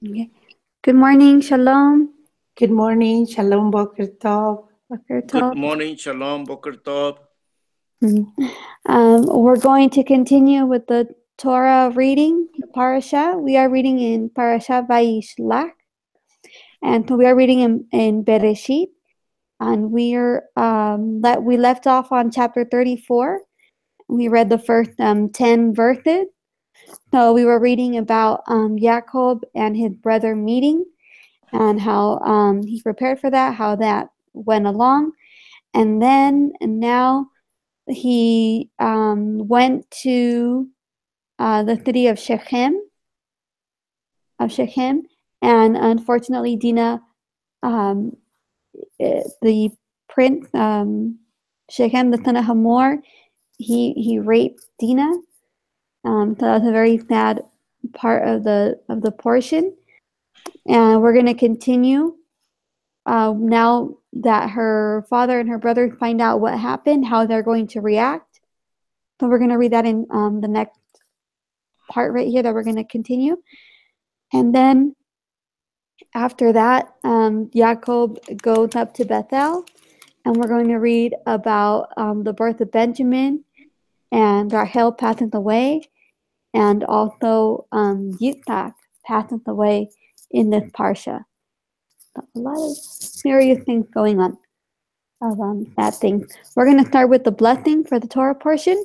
Okay. Good morning, Shalom. Good morning, Shalom, Boker Tov. Boker Good Tov. morning, Shalom, Boker Tov. We're going to continue with the Torah reading, the Parashah. We are reading in Parshah Vayishlach, and we are reading in Beresheet, and we left off on chapter 34. We read the first 10 verses. So we were reading about Jacob and his brother meeting, and how he prepared for that, how that went along, and now he went to the city of Shechem, and unfortunately, Dinah, the prince, Shechem, the son of Hamor, he raped Dinah. So that's a very sad part of the portion, and we're going to continue now that her father and her brother find out what happened, how they're going to react. So we're going to read that in the next part right here that we're going to continue. And then after that, Jacob goes up to Bethel, and we're going to read about the birth of Benjamin and Rachel passing away, and also Yitzhak passing away in this parsha. So a lot of serious things going on, of bad things. We're going to start with the blessing for the Torah portion,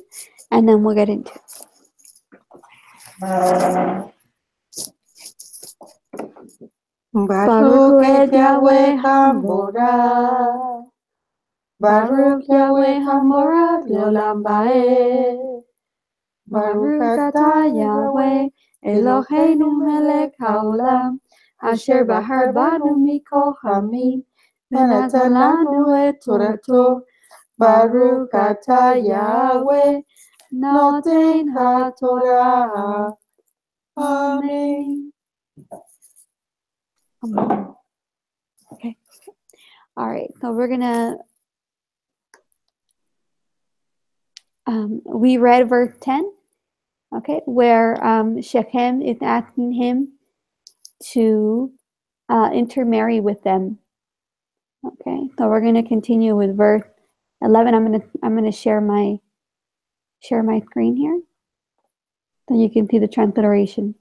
and then we'll get into it. Baruch et Yahweh Hamora. Baruch Yahweh Hamora Leolam Baed. Baruch atah Yahweh Eloheinu melech haolam, asher bahar banu mikol hamim, ונתן לנו את תורתו. Baruch atah Yahweh נותן התורה. Amen. Okay. All right. So we're gonna. We read verse 10. Okay, where Shechem is asking him to intermarry with them. Okay, so we're gonna continue with verse 11. I'm gonna share my screen here, so you can see the transliteration.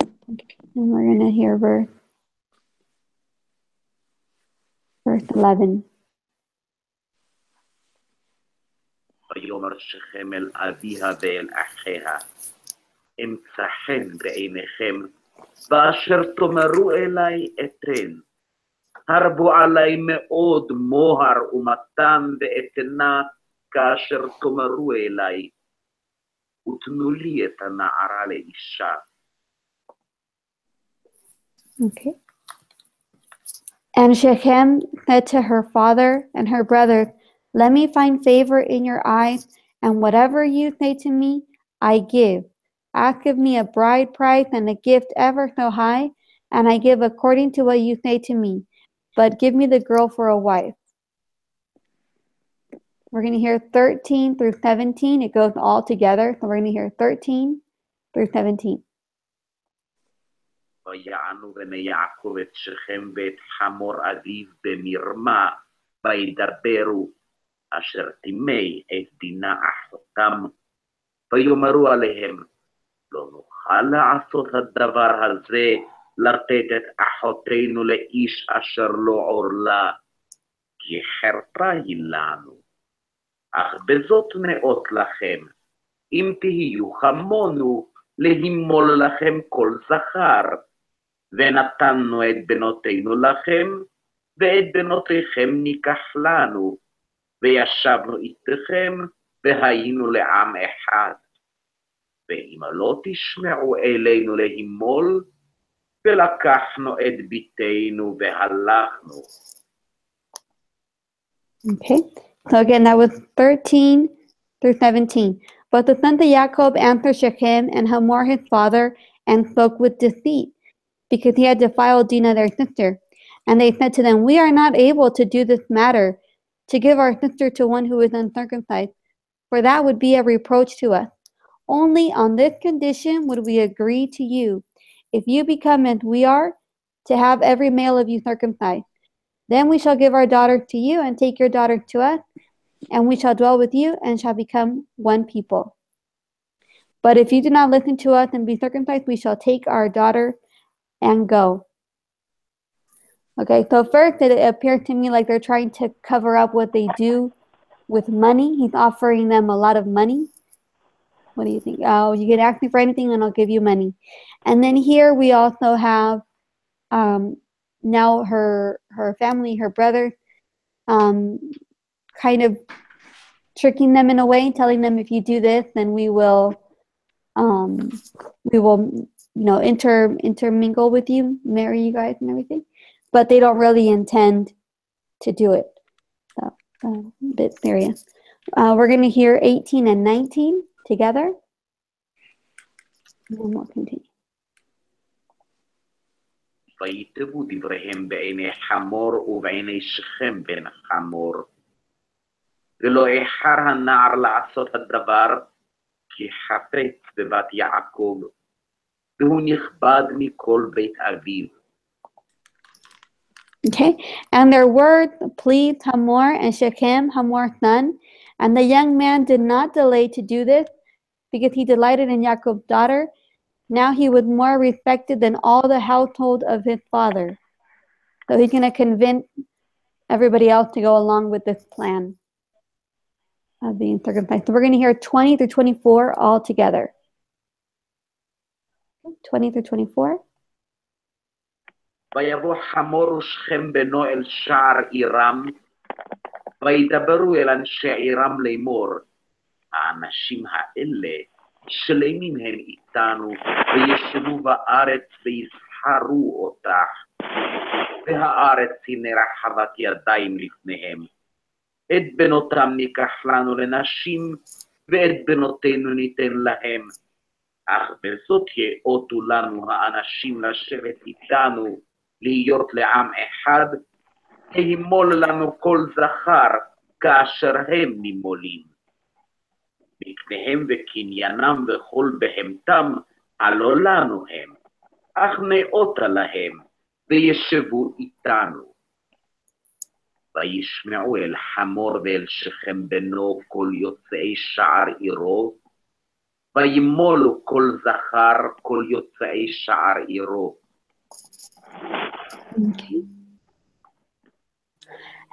Okay. And we're gonna hear verse 11. ויאמר שכם אל אביה ואל אחיה, אמצא חן בעיניכם, ואשר תאמרו אלי אתן. הרבו עלי מאוד מוהר ומתן ואתנה, כאשר תאמרו אלי, ותנו לי את הנערה לאישה. Okay. And Shechem said to her father and her brothers, "Let me find favor in your eyes, and whatever you say to me, I give. Ask of me a bride price and a gift ever so high, and I give according to what you say to me. But give me the girl for a wife." We're going to hear 13 through 17. It goes all together. So we're going to hear 13 through 17. ויענו בני יעקב את שכם ואת חמור אביו במרמה, וידברו אשר תימי את דינה אחותם, ויאמרו עליהם, לא נוכל לעשות הדבר הזה, לתת את אחותינו לאיש אשר לא עורלה, כי חרפה היא לנו. אך בזאת נאות לכם, אם תהיו כמונו, להימול לכם כל זכר, ונתנו את בנותינו לכם, ואת בנותיכם ניקח לנו, וישבנו איתכם, והיינו לעם אחד. ואם לא תשמעו אלינו להימול, ולקחנו את ביתנו והלכנו. Okay, so again, that was 13 through 17. But the sons of Jacob answered Shechem and Hamor his father, and spoke with deceit, because he had defiled Dinah their sister. And they said to them, "We are not able to do this matter, to give our sister to one who is uncircumcised, for that would be a reproach to us. Only on this condition would we agree to you, if you become as we are, to have every male of you circumcised. Then we shall give our daughter to you, and take your daughter to us, and we shall dwell with you, and shall become one people. But if you do not listen to us and be circumcised, we shall take our daughter and go. Okay, so first it appears to me like they're trying to cover up what they do with money. He's offering them a lot of money. What do you think? Oh, you can ask me for anything and I'll give you money. And then here we also have now her family, her brother, kind of tricking them in a way, telling them if you do this, then we will intermingle with you, marry you guys and everything. But they don't really intend to do it. So a bit serious. We're going to hear 18 and 19 together. And then we'll continue. ויתבו דבריהם בעיני חמור ובעיני שכם בן חמור. ולא איחר הנער לעשות הדבר, כי חפץ בבת יעקב, והוא נכבד מכל בית אביו. Okay, and their words pleased Hamor and Shechem, Hamor's son, and the young man did not delay to do this, because he delighted in Jacob's daughter. Now he was more respected than all the household of his father. So he's going to convince everybody else to go along with this plan of being circumcised. So we're going to hear 20 through 24 all together. 20 through 24. ויבוא חמור ושכם בנו אל שער עירם, וידברו אל אנשי עירם לאמור, האנשים האלה שלמים הם איתנו, וישבו בארץ ויסחרו אותך, והארץ היא רחבת ידיים לפניהם. את בנותם ניקח לנו לנשים, ואת בנותינו ניתן להם. אך בזאת יאותו לנו האנשים לשבת איתנו, להיות לעם אחד, הימול לנו כל זכר, כאשר הם נימולים. מקניהם וקניינם וכל בהמתם, הלא לנו הם, אך נאותה להם, וישבו איתנו. וישמעו אל חמור ואל שכם בנו כל יוצאי שער עירו, וימולו כל זכר כל יוצאי שער עירו. Okay.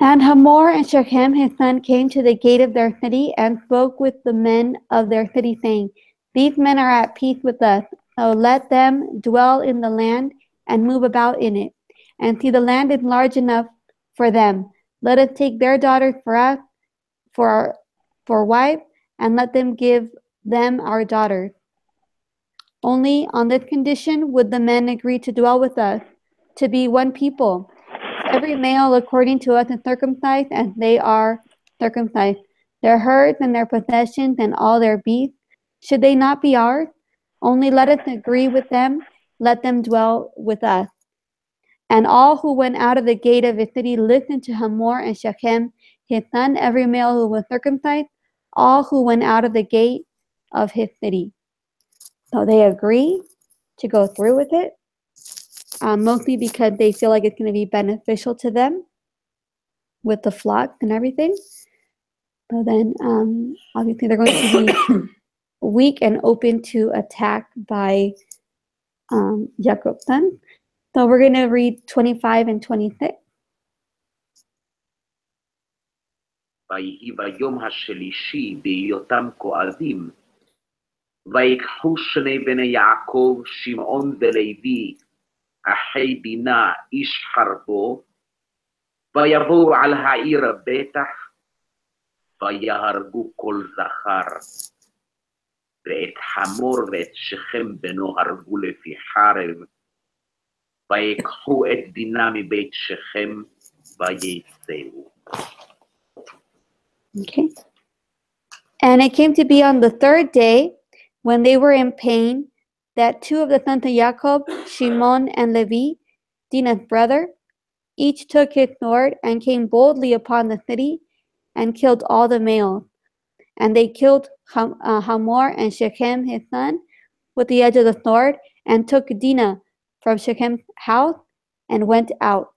And Hamor and Shechem his son came to the gate of their city and spoke with the men of their city, saying, These men are at peace with us, so let them dwell in the land and move about in it. And see, the land is large enough for them. Let us take their daughters for us, for wives, and let them give them our daughters. Only on this condition would the men agree to dwell with us, to be one people. Every male according to us is circumcised, as they are circumcised. Their herds and their possessions and all their beasts, should they not be ours? Only let us agree with them, let them dwell with us. And all who went out of the gate of the city listened to Hamor and Shechem, his son, every male who was circumcised, all who went out of the gate of his city. So they agree to go through with it, mostly because they feel like it's going to be beneficial to them with the flock and everything. So then, obviously, they're going to be weak and open to attack by Jacob's son. So we're going to read 25 and 26. ויהי ביום השלישי בהיותם כועדים, ויקחו שני בני יעקב, שמעון ולוי, אחי דינה איש חרבו, ויבואו על העיר בטח, ויהרגו כל זכר. ואת חמור ואת שכם בנו הרגו לפי חרב, ויקחו את דינה מבית שכם, ויצאו. Okay. And it came to be on the third day, when they were in pain, that two of the sons of Jacob, Shimon and Levi, Dinah's brother, each took his sword and came boldly upon the city and killed all the males. And they killed Hamor and Shechem his son with the edge of the sword, and took Dinah from Shechem's house and went out.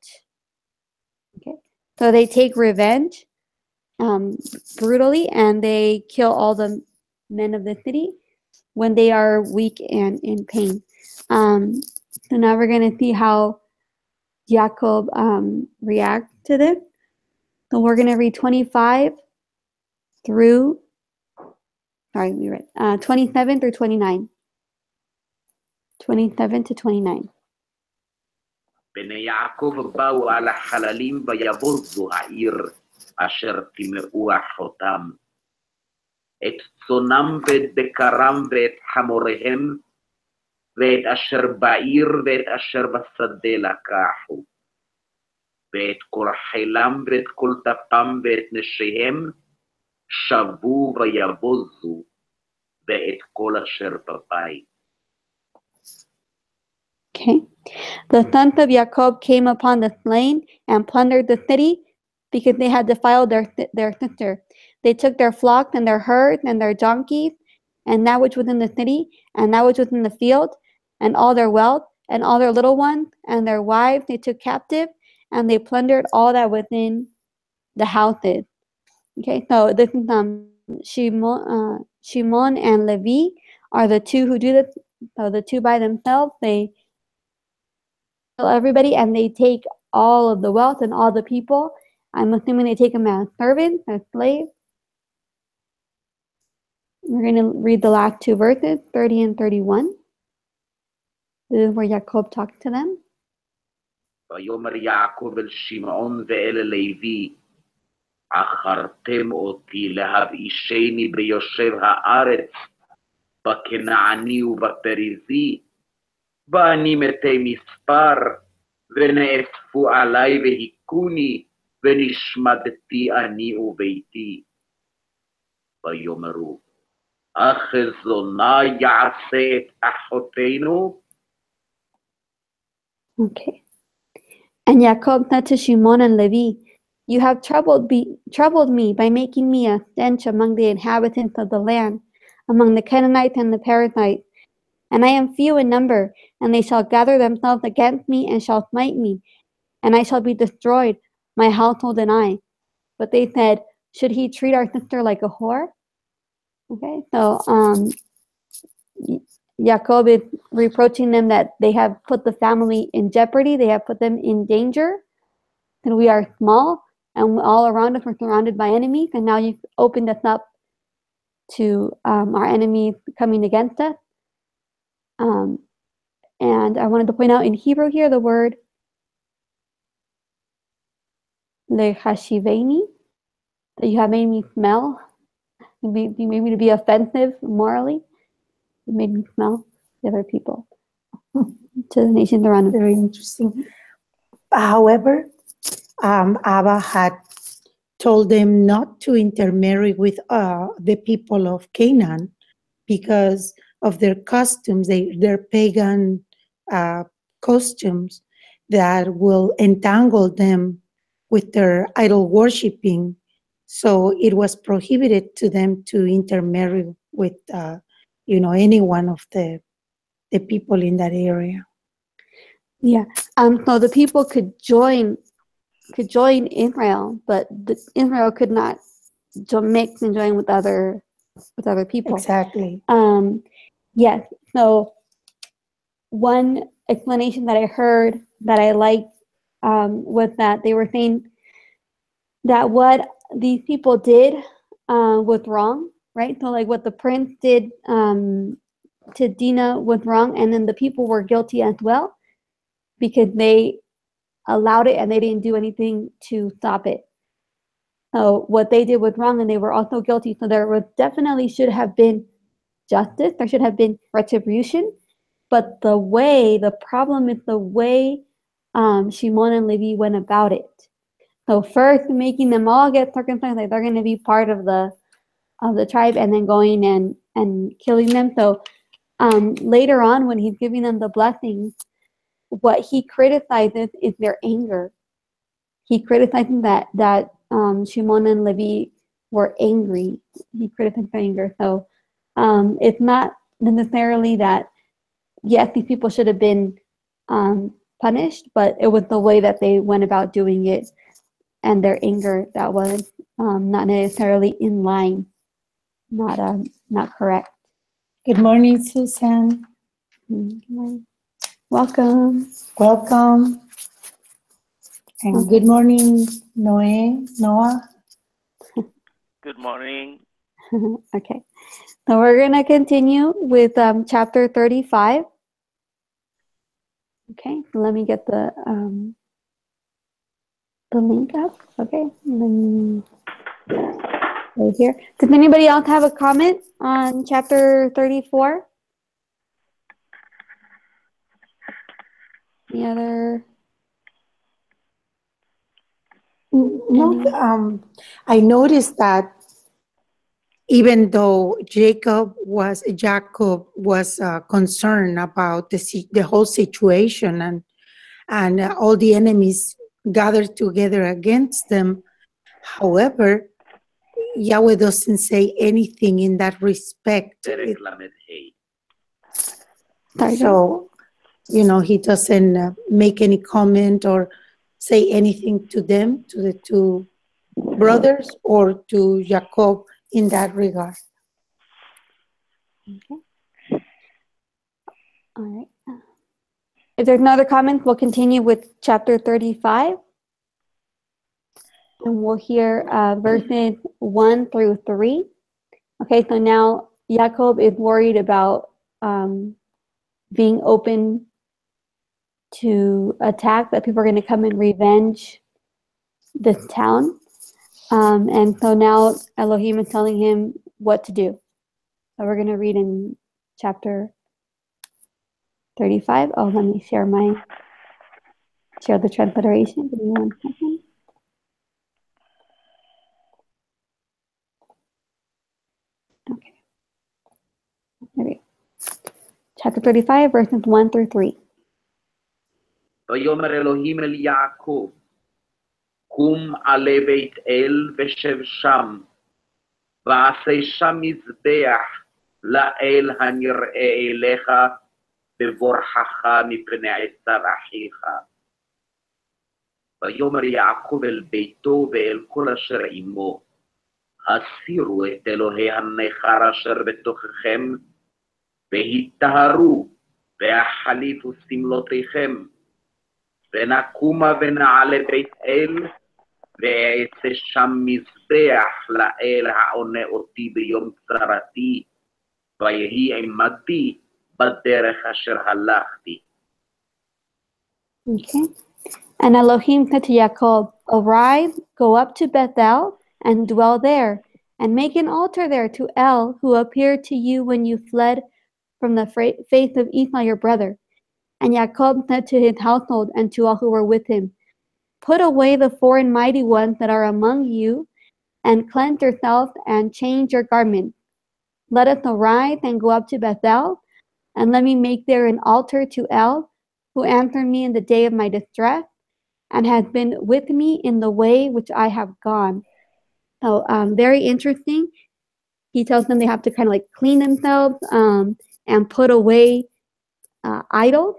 Okay, so they take revenge brutally, and they kill all the men of the city when they are weak and in pain. So now we're going to see how Jacob reacts to this. So we're going to read 25 through, sorry, we read 27 through 29. 27 to 29. בני יעקב באו על החללים ויבוזו העיר אשר טימאו אחותם. את צונם ואת בקרם ואת חמוריהם ואת אשר בעיר ואת אשר בשדה לקחו. ואת כל חילם ואת כל טפם ואת נשיהם שבו ויבוזו ואת כל אשר בבית. Okay. The sons of Jacob came upon the slain and plundered the city because they had defiled their sister. They took their flocks and their herds and their donkeys and that which was in the city and that which was in the field and all their wealth and all their little ones and their wives they took captive and they plundered all that was in the houses. Okay, so this is Shimon and Levi are the two who do this. So the two by themselves, they kill everybody and they take all of the wealth and all the people. I'm assuming they take them as servants, as slaves. We're going to read the last two verses, 30 and 31. This is where Jacob talks to them. ויאמר יעקב אל שמעון ואל לוי, עכרתם אותי להבאישני ביושב הארץ, בכנעני ובפריזי, ואני מתי מספר, ונאספו עלי והיכוני, ונשמדתי אני וביתי. ויאמרו, החזונה יעשה את אחותינו? Okay. And Jacob said to Shimon and Levi, you have troubled me by making me a stench among the inhabitants of the land, among the Canaanites and the Perizzites. And I am few in number, and they shall gather themselves against me and shall smite me, and I shall be destroyed, my household and I. But they said, should he treat our sister like a whore? Okay, so Jacob is reproaching them that they have put the family in jeopardy, they have put them in danger, and we are small, and all around us we're surrounded by enemies, and now you've opened us up to our enemies coming against us. And I wanted to point out in Hebrew here the word lechashiveni, that you have made me smell. You made me to be offensive morally. You made me smell the other people to the nations around us. Very interesting. However, Abba had told them not to intermarry with the people of Canaan because of their customs, their pagan costumes that will entangle them with their idol worshiping. So it was prohibited to them to intermarry with, any one of the people in that area. Yeah. So the people could join Israel, but Israel could not mix and join with other people. Exactly. Yes. So one explanation that I heard that I liked was that they were saying that what these people did was wrong, right? So like what the prince did to Dinah was wrong, and then the people were guilty as well because they allowed it and they didn't do anything to stop it. So what they did was wrong, and they were also guilty. So there was definitely should have been justice. There should have been retribution. But the problem is the way Shimon and Levi went about it. So first making them all get circumcised, like they're going to be part of the tribe, and then going and killing them. So later on, when he's giving them the blessings, what he criticizes is their anger. He criticizes that Shimon and Levi were angry. He criticized their anger. So it's not necessarily that, yes, these people should have been punished, but it was the way that they went about doing it and their anger that was not necessarily in line, not correct. Good morning, Susan. Welcome. Welcome. And good morning, Noah. Good morning. Okay, so we're going to continue with chapter 35. Okay, so let me get the link up. Okay, right here. Does anybody else have a comment on chapter 34? Any other? No, I noticed that even though Jacob was concerned about the whole situation and all the enemies gathered together against them, however, Yahweh doesn't say anything in that respect. So, he doesn't make any comment or say anything to them, to the two brothers, or to Jacob in that regard. Okay. All right. If there's no other comments, we'll continue with chapter 35. And we'll hear verses 1 through 3. Okay, so now Jacob is worried about being open to attack, that people are going to come and revenge this town. And so now Elohim is telling him what to do. So we're going to read in chapter 35. Oh, let me share the transliteration. Give me 1 second. Okay. There we go. Chapter 35, verses 1 through 3. ויאמר אלוהים אל יעקב, קום עלה בית אל ושב שם, ועשה שם מזבח לאל הנראה אליך, בבורחך מפני עשיו אחיך. ויאמר יעקב אל ביתו ואל כל אשר עמו, הסירו את אלוהי הנכר אשר בתוככם, והיטהרו, והחליפו סמלותיכם, ונקומה ונעלה בית אל, ואעשה שם מזבח לאל העונה אותי ביום צרתי, ויהי עמדי בדרך אשר הלכתי. Okay. And Elohim said to Jacob, arise, go up to Bethel, and dwell there, and make an altar there to El, who appeared to you when you fled from the face of Esau your brother. And Jacob said to his household and to all who were with him, put away the foreign mighty ones that are among you, and cleanse yourselves and change your garments. Let us arise and go up to Bethel, and let me make there an altar to El, who answered me in the day of my distress, and has been with me in the way which I have gone. So very interesting. He tells them they have to kind of like clean themselves and put away idols,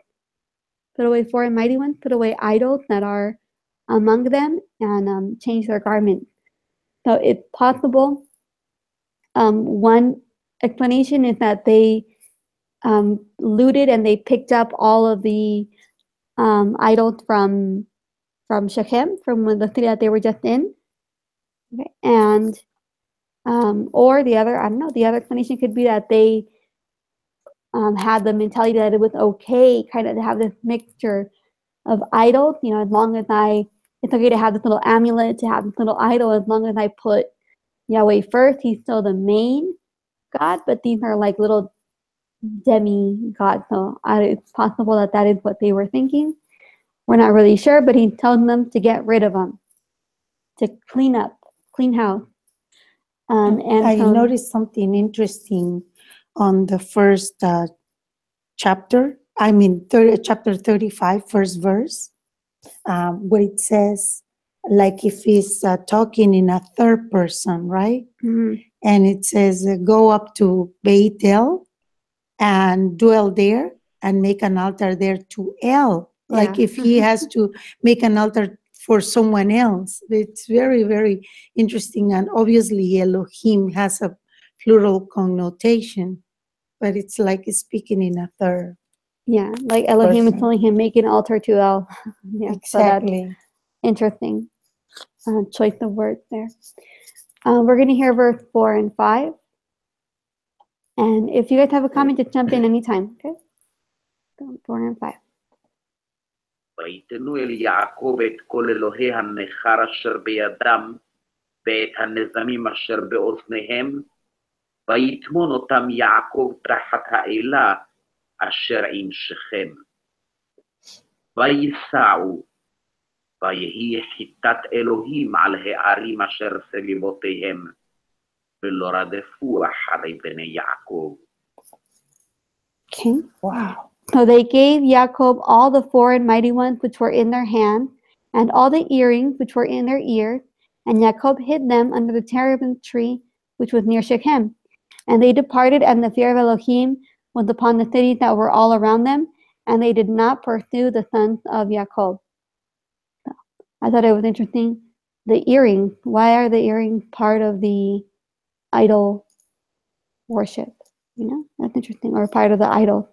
put away foreign mighty ones, put away idols that are among them, and change their garments. So it's possible. One explanation is that they looted and they picked up all of the idols from Shechem, from the city that they were just in. Okay. And or the other explanation could be that they had the mentality that it was okay kind of to have this mixture of idols, as long as it's okay to have this little amulet, to have this little idol, as long as I put Yahweh first. He's still the main God, but these are like little demi-gods. So it's possible that is what they were thinking. We're not really sure, but he's telling them to get rid of them, to clean house. And I noticed something interesting on the first chapter. Chapter 35, first verse, where it says, like if he's talking in a third person, right? Mhm. And it says, go up to Bethel and dwell there and make an altar there to El. Like Yeah. if he has to make an altar for someone else. It's very, very interesting. And obviously Elohim has a plural connotation, but it's like speaking in a third. Yeah, like Elohim is Person. telling him, make an altar to El. Yeah, so that's Exactly. interesting choice of words there. We're going to hear verse 4 and 5. And if you guys have a comment, just jump in anytime, okay? So 4 and 5. ויתנו אל יעקב את כל אלוהי הנכר אשר בידם, ואת הנזמים אשר באוזניהם, ויטמון אותם יעקב תחת האלה אשר עם שכם. וייסעו, ויהי חיטת אלוהים על הערים אשר סביבותיהם, ולא רדפו אחרי בני יעקב. Okay. Wow. So they gave Jacob all the foreign mighty ones which were in their hand, and all the earrings which were in their ears, and Jacob hid them under the terebinth tree which was near Shechem. And they departed, and the fear of Elohim was upon the cities that were all around them, and they did not pursue the sons of Jacob. So, I thought it was interesting. The earrings, why are the earrings part of the idol worship? You know, that's interesting. Or part of the idol.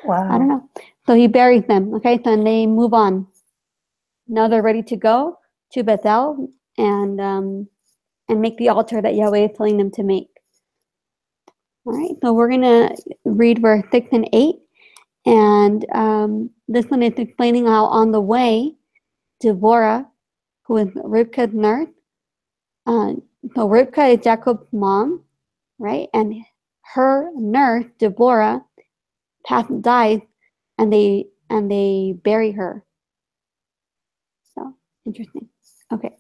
Wow. I don't know. So he buries them. Okay, so and they move on. Now they're ready to go to Bethel and make the altar that Yahweh is telling them to make. All right, so we're gonna read verse 6 and 8, and this one is explaining how on the way, Deborah, who is Rivka's nurse, so Rivka is Jacob's mom, right? And her nurse, Deborah, dies, and they bury her. So interesting. Okay,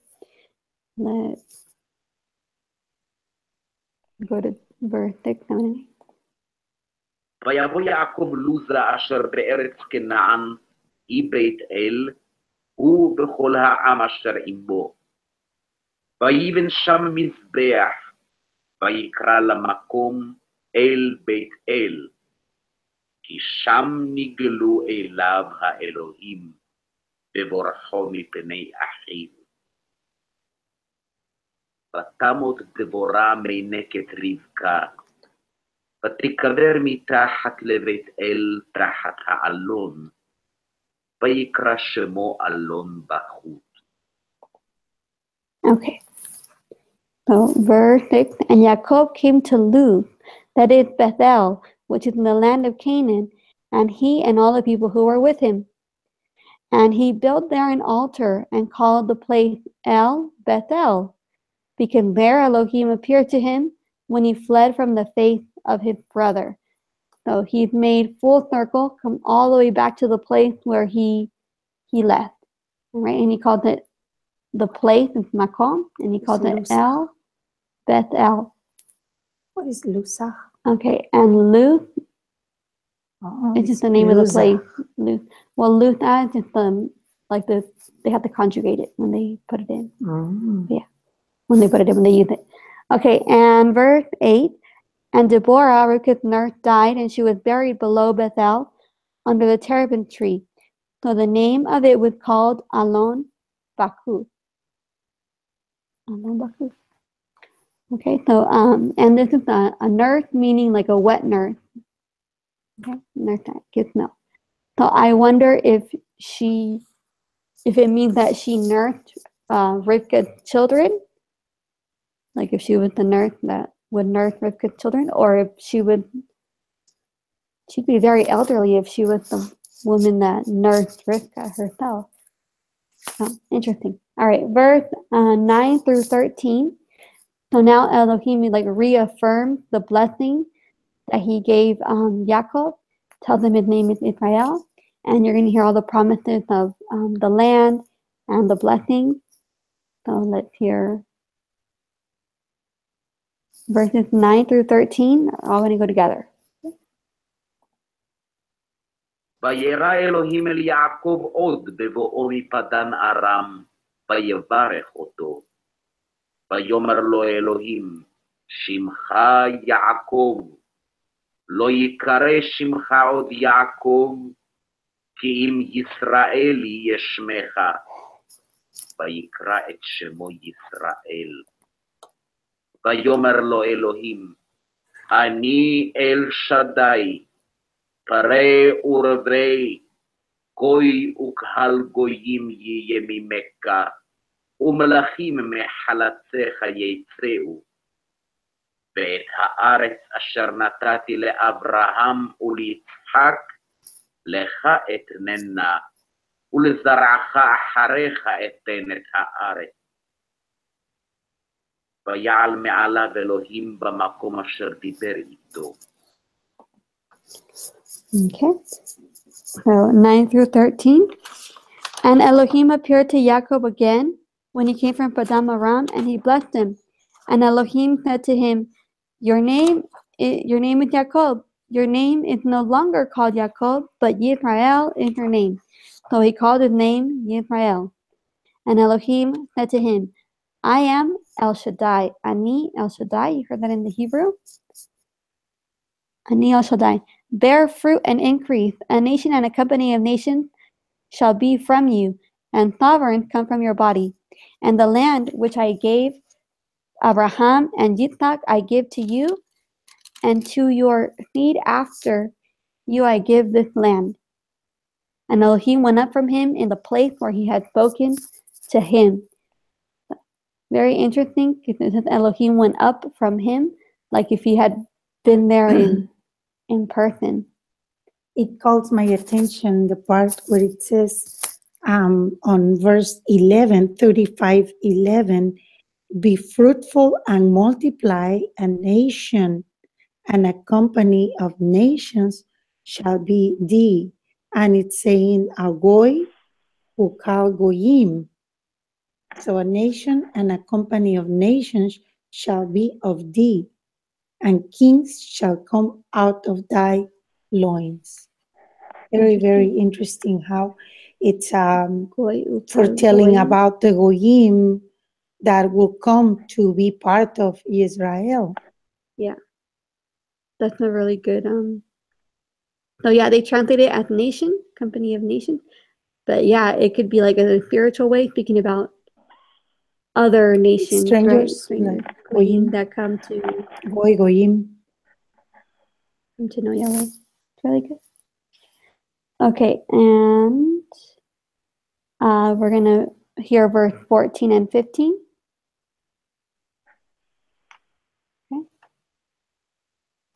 let's go to verse 6, 7, and 8. ויבוא יעקב לוזה אשר בארץ כנען, היא בית אל, הוא בכל העם אשר עמו. ויבן שם מזבח, ויקרא למקום אל בית אל, כי שם נגלו אליו האלוהים, בבורחו מפני אחיו. ותמות דבורה מינקת רבקה, ותקבר מתחת לבית אל תחת האלון, ויקרא שמו אלון בחוט. Okay. So verse 6, and Jacob came to Luz, that is Bethel, which is in the land of Canaan, and he and all the people who were with him. And he built there an altar and called the place El Bethel, because there Elohim appeared to him when he fled from the face of his brother. So he's made full circle, come all the way back to the place where he left. Right? And he called it, the place is Makom, and he called it El Bethel. What is Lusa? Okay, and Luth, Oh, it's just the name of the Lusa. place. Luth. Well, Luth is just they have to conjugate it when they put it in. Mm. Yeah, when they put it in, when they use it. Okay, and verse 8, and Deborah, Rivka's nurse, died, and she was buried below Bethel under the terebinth tree. So the name of it was called Alon Bakuth. Alon Bakuth. Okay, so and this is a nurse, meaning like a wet nurse. Okay, nurse that gives milk. So I wonder if it means that she nursed Rivka's children, like if she was the nurse that would nurse Rivka's children, or if she'd be very elderly if she was the woman that nursed Rivka herself. So interesting. All right, verse 9 through 13. So now Elohim reaffirms the blessing that he gave Yaakov, tells him his name is Israel, and you're going to hear all the promises of the land and the blessings. So let's hear verses 9 through 13 are all going to go together. וירא אלוהים אל יעקב עוד בבואו מפדן ארם, ויברך אותו. ויאמר לו אלוהים, שמך יעקב, לא יקרא שמך עוד יעקב, כי אם ישראל יהיה שמך. ויקרא את שמו ישראל. ויאמר לו אלוהים, אני אל שדי, פרא ורבה, גוי וקהל גויים יהיה ממך, ומלכים מחלציך יצאו. ואת הארץ אשר נתתי לאברהם וליצחק, לך אתננה, ולזרעך אחריך אתן את הארץ. ויעל מעליו אלוהים במקום אשר דיבר איתו. Okay. So 9 through 13. And Elohim appeared to Jacob again when he came from Padan Aram, and he blessed him. And Elohim said to him, Your name is Jacob. Your name is no longer called Jacob, but Yisrael is your name. So he called his name Yisrael. And Elohim said to him, I am El Shaddai. Ani El Shaddai. You heard that in the Hebrew? Ani El Shaddai. Bear fruit and increase. A nation and a company of nations shall be from you, and sovereigns come from your body. And the land which I gave Abraham and Yitzhak I give to you, and to your seed after you I give this land. And Elohim went up from him in the place where he had spoken to him. Very interesting, because it says Elohim went up from him, like if he had been there in person. It calls my attention the part where it says on verse 11, 35:11, be fruitful and multiply, a nation and a company of nations shall be thee. And it's saying Agoy ukal goyim. So a nation and a company of nations shall be of thee, and kings shall come out of thy loins. Very, very interesting how it's foretelling about the goyim that will come to be part of Israel. Yeah, that's a really good. So yeah, they translate it as nation, company of nations, but yeah, it could be like a spiritual way, speaking about other nations, strangers, right? like goyim that come to goyim. To know Yahweh. It's really good. Okay, and we're gonna hear verse 14 and 15.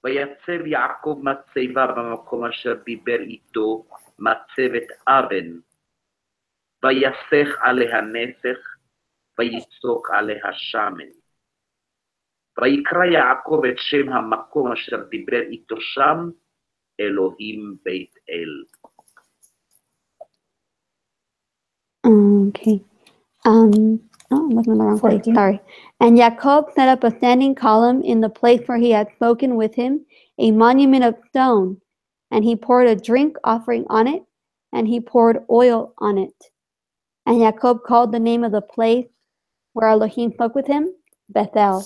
ויצב יעקב מצבה במקום אשר דיבר איתו, מצבת אבן. ויסך עליה נסך, ויצוק עליה שמן. ויקרא יעקב את שם המקום אשר דיבר איתו שם, אלוהים בית אל. Okay. I'm looking in the wrong place. Sorry. And Jacob set up a standing column in the place where he had spoken with him, a monument of stone. And he poured a drink offering on it, and he poured oil on it. And Jacob called the name of the place where Elohim spoke with him, Bethel.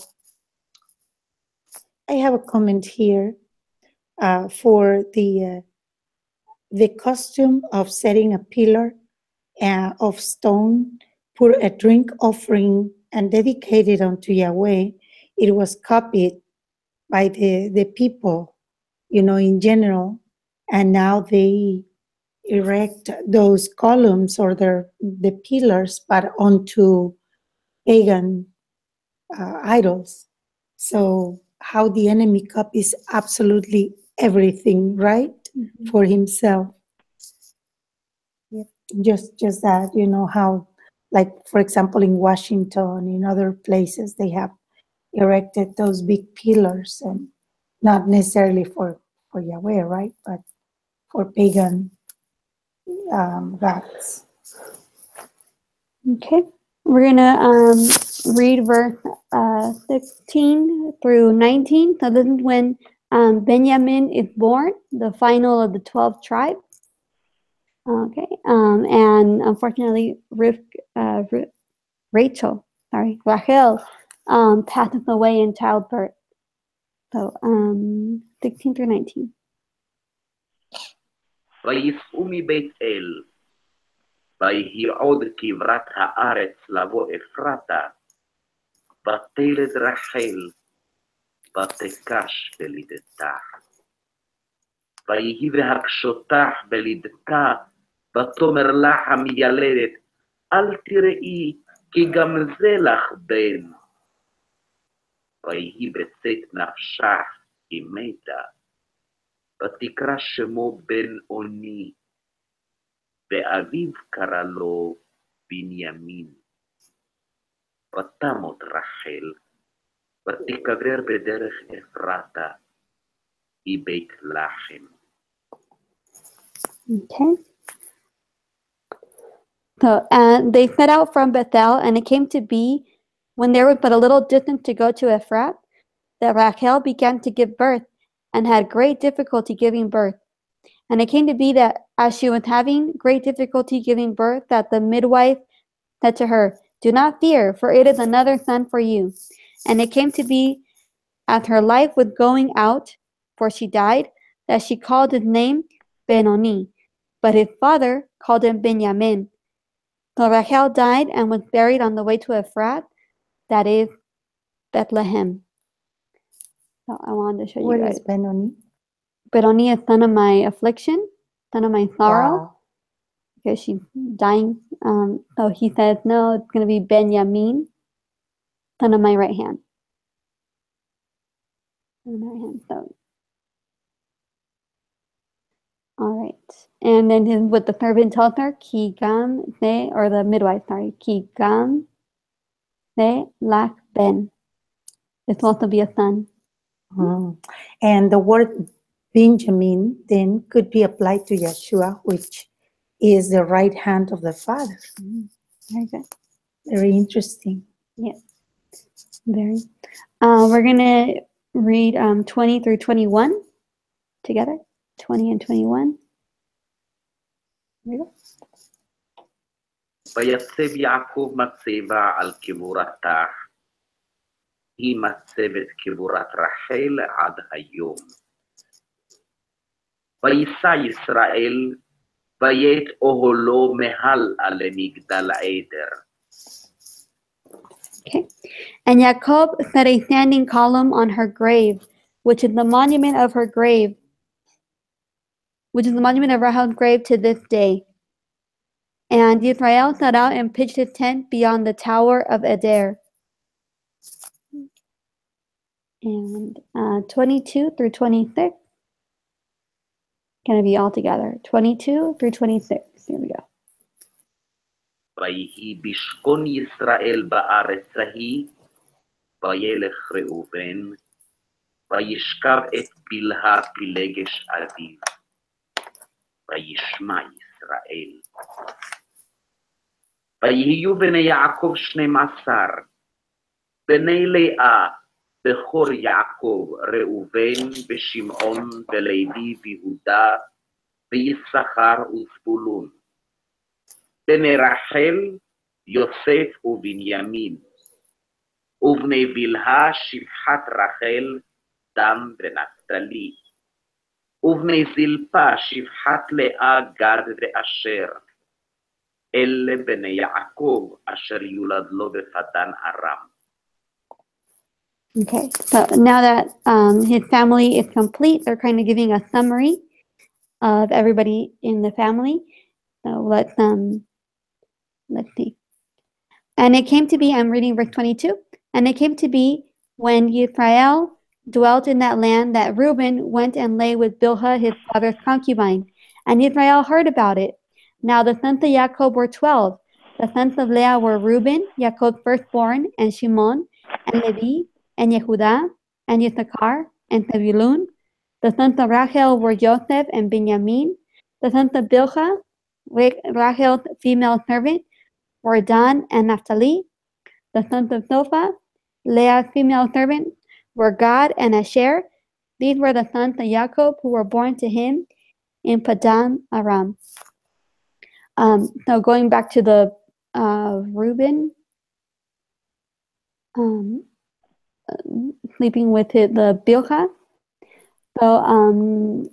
I have a comment here for the custom of setting a pillar of stone, put a drink offering, and dedicate it unto Yahweh. It was copied by the people, in general, and now they erect those columns or the pillars, but onto pagan idols. So how the enemy copies absolutely everything, right? Mm-hmm. For himself. Yep. Just that, how, like, for example, in Washington, in other places, they have erected those big pillars, and not necessarily for Yahweh, right? But for pagan gods. Okay. We're gonna read verse 16 through 19. So this is when Benjamin is born, the final of the 12 tribes. Okay. And unfortunately, Rachel passeth away in childbirth. So 16 through 19. ויסעו מבית אל, ויהי עוד כברת הארץ לבוא אפרתה, ותלד רחל, ותקש בלידתה. ויהי בהקשותך בלידתה, ותאמר לך המיילדת, אל תראי, כי גם זה לך בן. ויהי בצאת נפשך, כי מתה, ותקרא שמו בן אוני, ואביו קרא לו בנימין. ותמות רחל, ותיקבר בדרך אפרתה, היא בית לחם. Okay. So they set out from Bethel, and it came to be, when there was but a little distance to go to Ephrat, that Rachel began to give birth, and had great difficulty giving birth. And it came to be that as she was having great difficulty giving birth, that the midwife said to her, "Do not fear, for it is another son for you." And it came to be, as her life was going out, for she died, that she called his name Benoni, but his father called him Benjamin. So Rachel died and was buried on the way to Ephrat, that is Bethlehem. So I wanted to show you What guys. is Benoni? Benoni is son of my affliction, son of my sorrow, Wow. because she's dying. So he says, no, it's going to be Benjamin, son of my right hand. Son of my right hand. So, all right. And then what the servant tells her, ki gam se, or the midwife, sorry, ki gam se lak ben. This will also be a son. Mm. And the word Benjamin then could be applied to Yeshua, which is the right hand of the Father. Very good. Very interesting. Yes. Very. We're going to read 20 through 21 together. 20 and 21. Here we go. ויצב יעקב מצבה על קבורתה, היא מצבת קבורת רחל עד היום. ויסע ישראל, ויית אוהלו מהל על מגדל עדר. Okay. And Jacob set a standing column on her grave, which is the monument of her grave, which is the monument of Rahel's grave to this day. And Israel set out and pitched his tent beyond the tower of Eder. And 22 through 26. Going to be all together. 22 through 26. Here we go. ויהי בשכון ישראל בארץ ההיא, וילך ראובן, וישכב את בלהה פילגש אביו, וישמע ישראל. ויהיו בני יעקב 12, בני לאה, בכור יעקב, ראובן ושמעון ולוי ויהודה, ויששכר וזבולון. בני רחל, יוסף ובנימין, ובני בלהה שפחת רחל, דן ונפתלי, ובני זלפה שפחת לאה, גד ואשר. אלה בני יעקב אשר יולד לו בפדן ארם. Okay, so now that his family is complete, they're kind of giving a summary of everybody in the family. So let's see. And it came to be, I'm reading verse 22, and it came to be when Israel dwelt in that land that Reuben went and lay with Bilhah, his father's concubine, and Israel heard about it. Now the sons of Jacob were 12. The sons of Leah were Reuben, Jacob's firstborn, and Shimon, and Levi, and Yehudah, and Issachar, and Zebulun. The sons of Rachel were Joseph and Benjamin. The sons of Bilhah, Rachel's female servant, were Dan and Naphtali. The sons of Zophah, Leah's female servant, were Gad and Asher. These were the sons of Jacob who were born to him in Padan Aram. So going back to the Reuben sleeping with the Bilha. So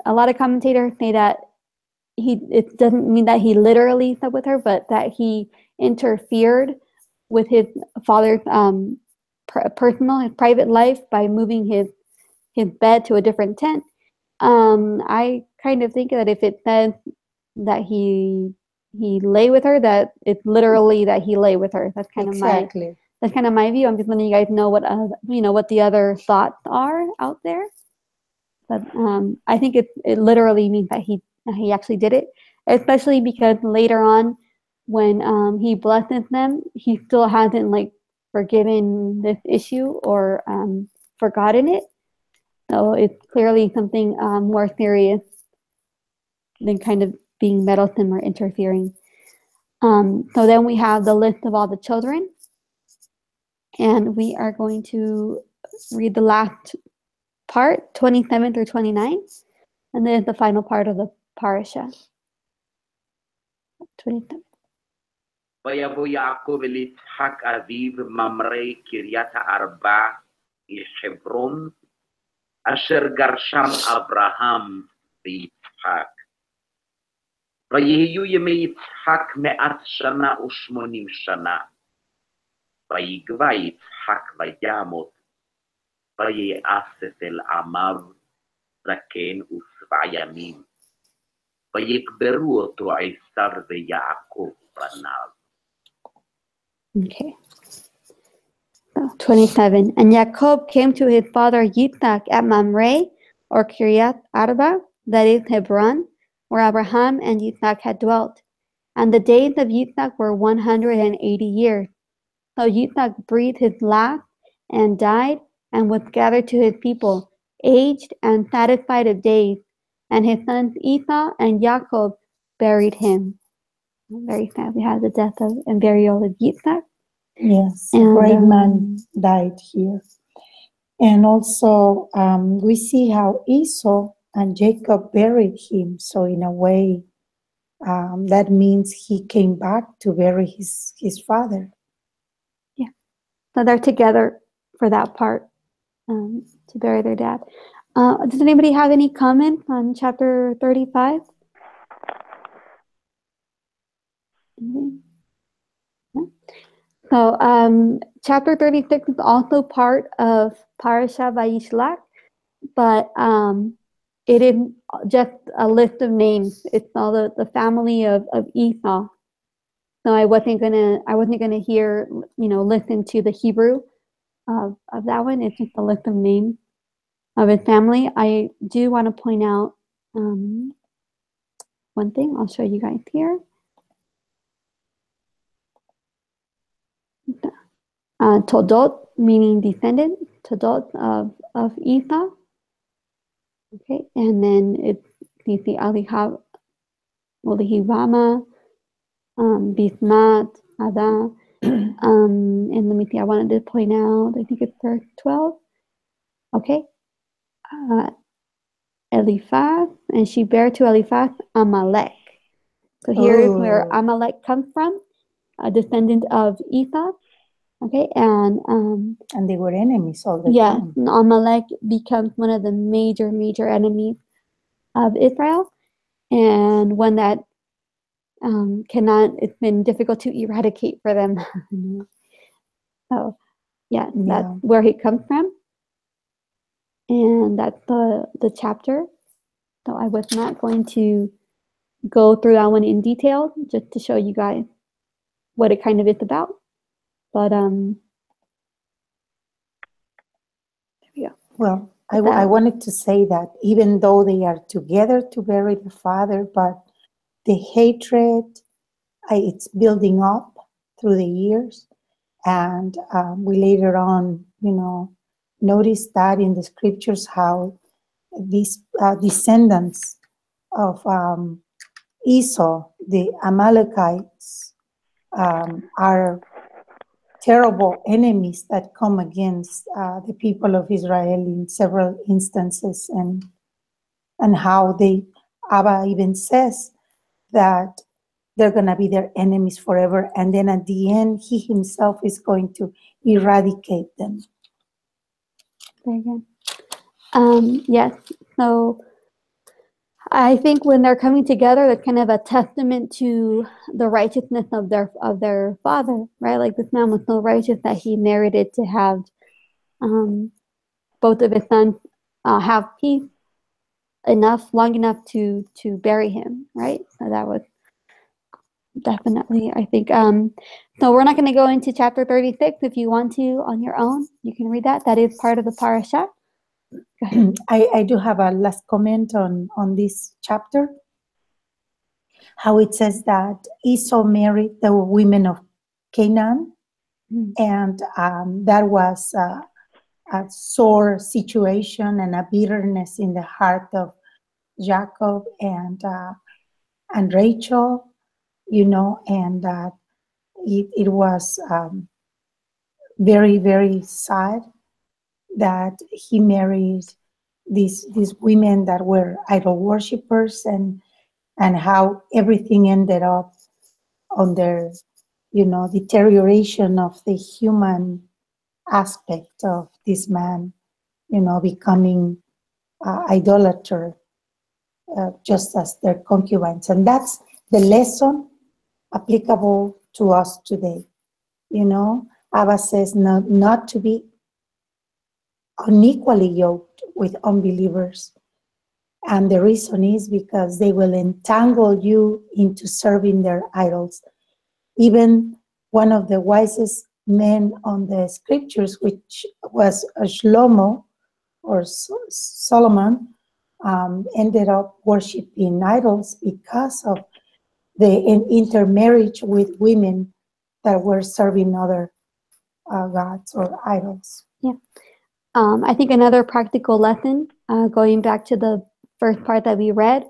a lot of commentators say that it doesn't mean that he literally slept with her, but that he interfered with his father's his private life by moving his bed to a different tent. I kind of think that if it says that he lay with her, that it's literally that he lay with her. That's kind of my view. I'm just letting you guys know what what the other thoughts are out there. But I think it literally means that he actually did it, especially because later on, when he blesses them, he still hasn't like forgiven this issue or forgotten it. So it's clearly something more serious than kind of being meddlesome or interfering. So then we have the list of all the children, and we are going to read the last part, 27 through 29, and then the final part of the parasha. 27. ויבוא יעקב אל יצחק אביו ממרא קריית הארבע חברון אשר גרשם אברהם ויצחק. ויהיו ימי יצחק 100 שנה ו80 שנה. ויגבה יצחק וימות. ויאסף אל עמיו זקן ושבע ימים. ויקברו אותו עשיו ויעקב בניו. Okay. 27. And Jacob came to his father Yitzhak at Mamre, or Kiryat Arba, that is Hebron, where Abraham and Yitzhak had dwelt. And the days of Yitzhak were 180 years. So Yitzhak breathed his last and died, and was gathered to his people, aged and satisfied of days. And his sons Esau and Jacob buried him. Very sad. We have the death and burial of Yitzhak. Yes, a great man died here. And also we see how Esau and Jacob buried him. So in a way, that means he came back to bury his father. Yeah. So they're together for that part, to bury their dad. Does anybody have any comments on chapter 35? So chapter 36 is also part of Parshah Vayishlach, but it is just a list of names. It's all the family of Esau. So I wasn't gonna hear, listen to the Hebrew of that one. It's just a list of names of his family. I do want to point out one thing. I'll show you guys here. Todot, meaning descendant, Todot of Esau. Okay, and then you see Alihava, Bismat, Ada. And let me see, I wanted to point out, I think it's verse 12. Okay. Eliphaz, and she bare to Eliphaz Amalek. So here is where Amalek comes from, a descendant of Esau. Okay, and they were enemies all the time. Yeah, Amalek becomes one of the major enemies of Israel, and one that it's been difficult to eradicate for them. So that's where he comes from, and that's the chapter. So I was not going to go through that one in detail, just to show you guys what it kind of is about. But there we go. Well, I wanted to say that even though they are together to bury the father, but the hatred, it's building up through the years. And we later on, notice that in the scriptures how these descendants of Esau, the Amalekites, are terrible enemies that come against the people of Israel in several instances, and how Abba even says that they're going to be their enemies forever. And then at the end, he himself is going to eradicate them. Very good. Yes. So I think when they're coming together, that's kind of a testament to the righteousness of their father, right? Like this man was so righteous that he merited to have both of his sons have peace long enough to bury him, right? So that was definitely, I think. So we're not going to go into chapter 36. If you want to on your own, you can read that. That is part of the parasha. I do have a last comment on this chapter. How it says that Esau married the women of Canaan, and that was a sore situation and a bitterness in the heart of Jacob and Rachel, and that it was very, very sad that he married these women that were idol worshippers, and how everything ended up on their, deterioration of the human aspect of this man, becoming idolater, just as their concubines. And that's the lesson applicable to us today. Abba says not to be unequally yoked with unbelievers. And the reason is because they will entangle you into serving their idols. Even one of the wisest men on the scriptures, which was Shlomo or Solomon, ended up worshiping idols because of the intermarriage with women that were serving other gods or idols. Yeah. I think another practical lesson, going back to the first part that we read,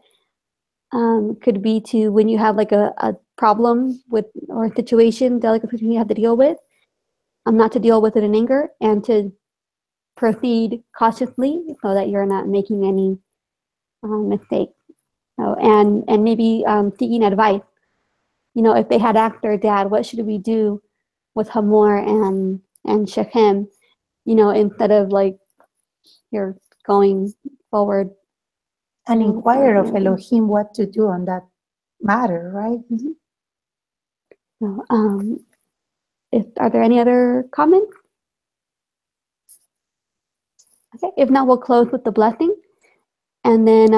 could be to, when you have like a problem with, or a situation, delicate situation you have to deal with, not to deal with it in anger, and to proceed cautiously so that you're not making any mistakes. So, and maybe seeking advice. If they had asked their dad, what should we do with Hamor and Shechem, instead of like you're going forward. And inquire of Elohim what to do on that matter, right? Mm-hmm. So, are there any other comments? Okay, if not, we'll close with the blessing. And then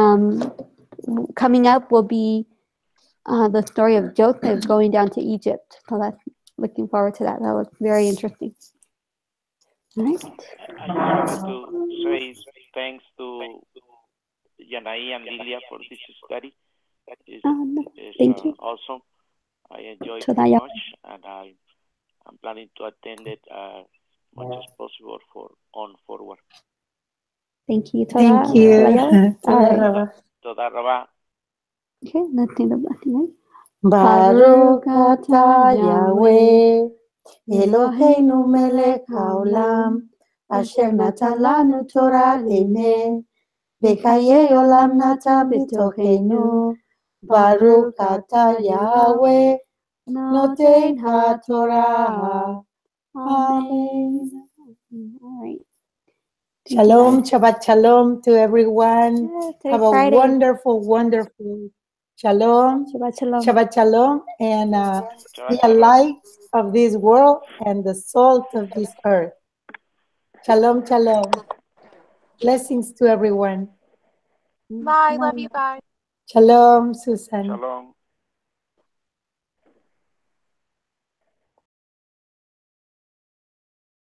coming up will be the story of Joseph going down to Egypt. So that's looking forward to that. That looks very interesting. All right. I just want to say thanks to Yanai and Lilia for this study. That is thank you. Awesome. I enjoyed it very much, and I'm planning to attend it as much as possible on forward. Thank you. Thank you. Toda Rabba. Okay, let's say the blessing, right? Baruch atah Yahweh, Eloheinu melech haolam, asher natan lanu Torah emet, v'chayei olam natan b'tochenu. Baruch atah Yahweh, noten haTorah. Amen. All right. Shalom, Shabbat Shalom to everyone. Yes, Have a Friday. wonderful Shalom. Shabbat Shalom. Shabbat Shalom. And be a light of this world and the salt of this earth. Shalom, Shalom. Blessings to everyone. Bye. Love you. Bye. Shalom, Susan. Shalom.